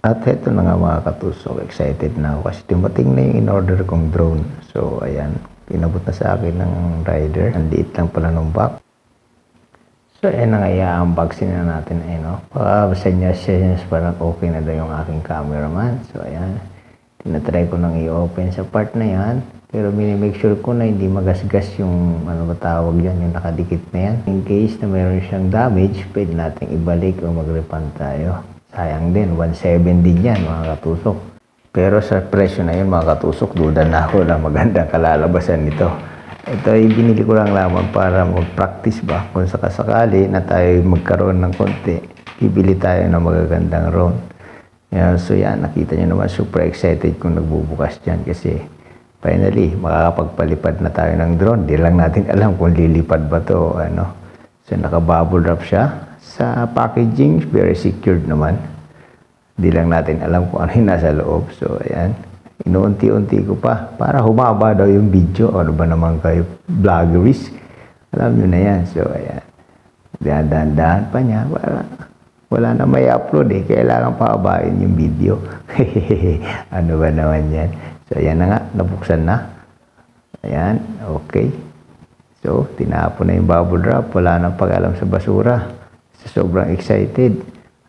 At heto na nga mga katusok, excited na ako kasi dumating na yung in-order kong drone. So ayan, inabot na sa akin ng rider. Ang liit lang pala ng box. So ayan na nga, i-unboxing na natin. Ayan, senyas parang okay na daw yung aking cameraman. So ayan, tinatry ko nang i-open sa part na yan. Pero minimake sure ko na hindi magasgas yung ano ba tawag yan, yung nakadikit na yan. In case na mayroon siyang damage, pwede natin ibalik o mag-refund tayo. Sayang din, 1.7 din yan mga katusok. Pero sa presyo na yun mga katusok, duda na ako na magandang kalalabasan nito. Ito ay binili ko lang lamang para mag-practice ba. Kung sakasakali na tayo magkaroon ng konti, bibili tayo ng magagandang drone. So yan, nakita nyo naman, super excited kung nagbubukas dyan kasi finally, makakapagpalipad na tayo ng drone. Di lang natin alam kung lilipad ba to o ano. So naka-bubble wrap siya. Sa packaging, very secured naman. Di lang natin alam kung ano yung nasa loob. So, ayan. Inuunti-unti ko pa. Para humaba daw yung video. Ano ba naman kayo? Vloggeries. Alam nyo na yan. So, ayan. Dahan-dahan pa niya. Wala na may upload eh. Kailangan pa habain yung video. Ano ba naman yan? So, ayan na nga. Nabuksan na. Ayan. Okay. So, tinapon na yung bubble wrap. Wala nang pag-alam sa basura. Sobrang excited.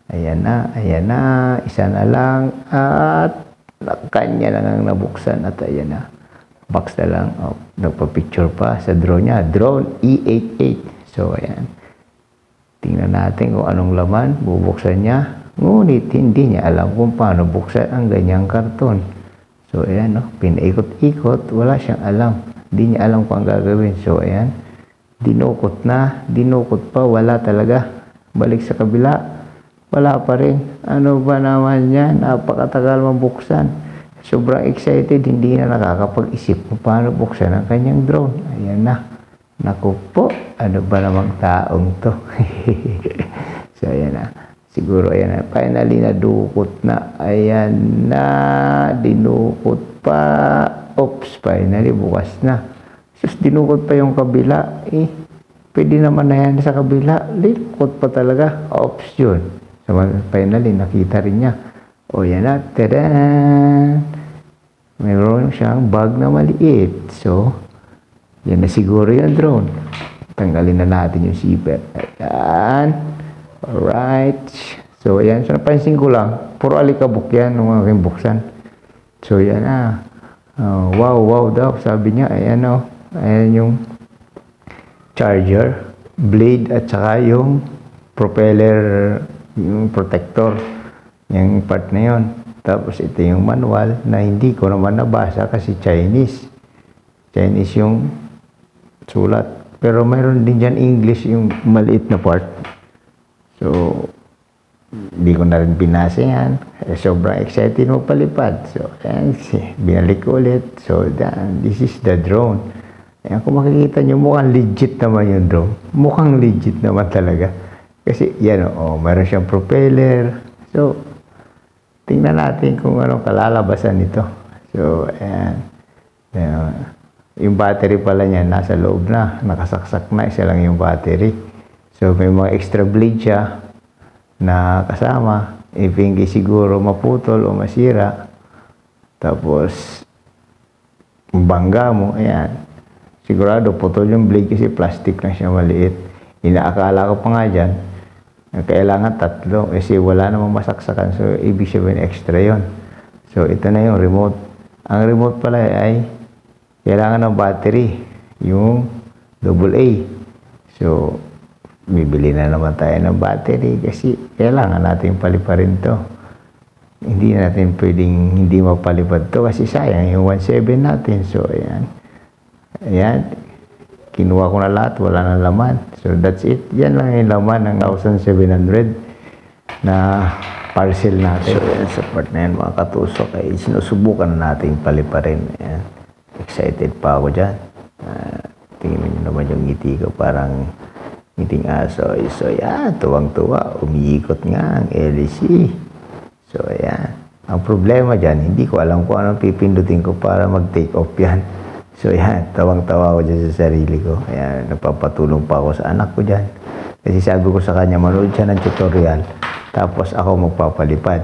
Ayan na, isa na lang at kanya lang ang nabuksan at ayan na. Box na lang. Oh, nagpa-picture pa sa drone niya. Drone E88. So, ayan. Tingnan natin kung anong laman. Bubuksan niya. Ngunit hindi niya alam kung paano buksan ang ganyang karton. So, ayan, no? Pinaikot-ikot. Wala siyang alam. Hindi niya alam kung ang gagawin. So, ayan. Dinukot na. Dinukot pa. Wala talaga. Balik sa kabila, wala pa rin. Ano ba naman yan? Napakatagal mabuksan. Sobrang excited, hindi na nakakapag-isip kung paano buksan ang kanyang drone. Ayan na. Naku po, ano ba namang taong to? So, ayan na. Siguro, ayan na. Finally, nadukot na. Ayan na. Dinukot pa. Oops, finally, bukas na. Sus, dinukot pa yung kabila. Pwede naman na yan sa kabila. Likot pa talaga. Oops yun. So, finally, nakita rin niya. O, yan na. Tadaan! Mayroon siyang bag na maliit. So, yan na siguro yung drone. Tanggalin na natin yung zipper. Ayan. Alright. So, ayan. So, napansin ko lang. Puro alikabok yan nung aking buksan. So, yan na. Wow daw. Sabi niya, ayan o. Ayan yung charger, blade, at saka yung propeller, yung protector, yung part na yun. Tapos ito yung manual na hindi ko naman nabasa kasi Chinese yung sulat. Pero mayroon din dyan English yung maliit na part. So, hindi ko na rin binasa yan. Sobrang excited mo palipad. So, ayan, binalik ko ulit. So, this is the drone. Ayan, kung makikita nyo, mukhang legit naman yung drone. Mukhang legit naman talaga. Kasi, yan mayroon siyang propeller. So, tingnan natin kung anong kalalabasan nito. So, ayan. Yung battery pala niya, nasa loob na. Nakasaksak na, isa lang yung battery. So, may mga extra blade siya na kasama. If hindi siguro maputol o masira. Tapos, bangga mo, ayan. Sigurado, putol yung blade kasi plastic lang siya maliit. Inaakala ko pa nga dyan, kailangan tatlo kasi wala namang masaksakan. So, ibig sabihin extra yon. So, ito na yung remote. Ang remote pala ay kailangan ng battery, yung AA. So, bibili na naman tayo ng battery kasi kailangan natin paliparin to. Hindi natin pwedeng hindi mapalipad to kasi sayang yung 1.7 natin. So, ayan. Ayan, kinuha ko na lahat, wala na laman. So, that's it. Yan lang yung laman ng 1,700 na parcel natin. So, yan, sa part na yan, mga katusok, ay sinusubukan na natin paliparin. Ayan. Excited pa ako dyan. Tingnan nyo naman yung ngiti ko, parang ngiting aso. So, yan, tuwang-tuwa. Umiikot nga ang LC. So, ayan. Ang problema dyan, hindi ko alam kung anong pipindutin ko para mag-take off yan. So, yan, tawang-tawa ko dyan sa sarili ko. Ayan, nagpapatulong pa ako sa anak ko dyan. Kasi sabi ko sa kanya, manood siya ng tutorial. Tapos ako magpapalipad.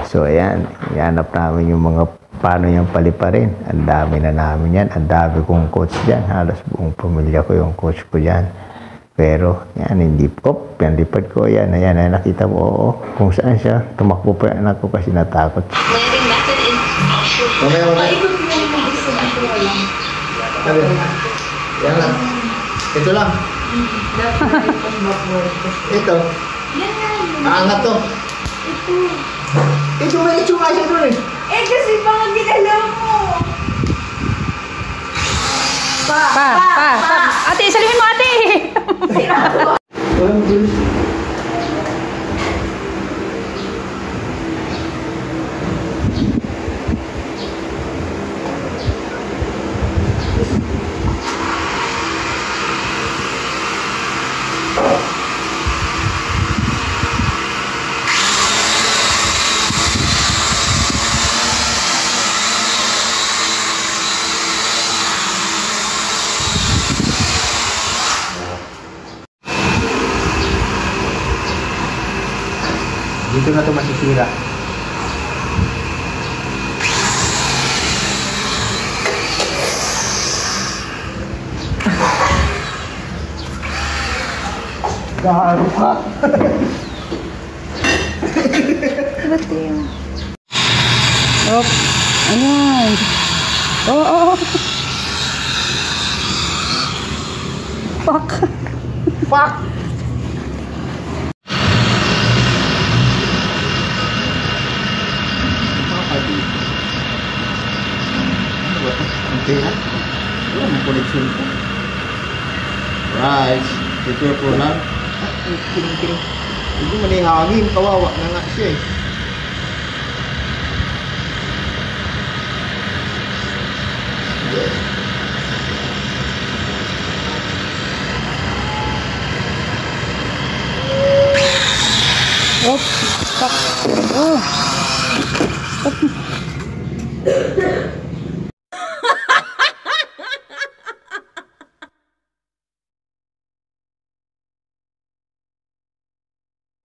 So ayan, ihanap namin yung mga paano yung paliparin. Ang dami na namin yan. Ang dami kong coach dyan. Halos buong pamilya ko yung coach ko dyan. Pero yan, hindi po. Yan, lipad ko. Yan, ayan, ayan, nakita mo. Oo, kung saan siya. Tumakbo pa yung anak ko kasi natakot. Landing method is Mamaya, mamaya. Sabi, yan lang. Ito lang. Ito. Aangat to. Ito may itsura siya doon eh. Eh kasi baka ginalaw mo. Pa. Ate, saluhin mo ate. Walang gulis. Dito na ito masisira. Garo ka. Oh, ayan. Oh. Fuck. Okay na? Wala mong connection ko. Right. Prepare po lang. Kiring. Hindi man yung hangin. Kawawa na nga siya eh. Oh, fuck. Oh.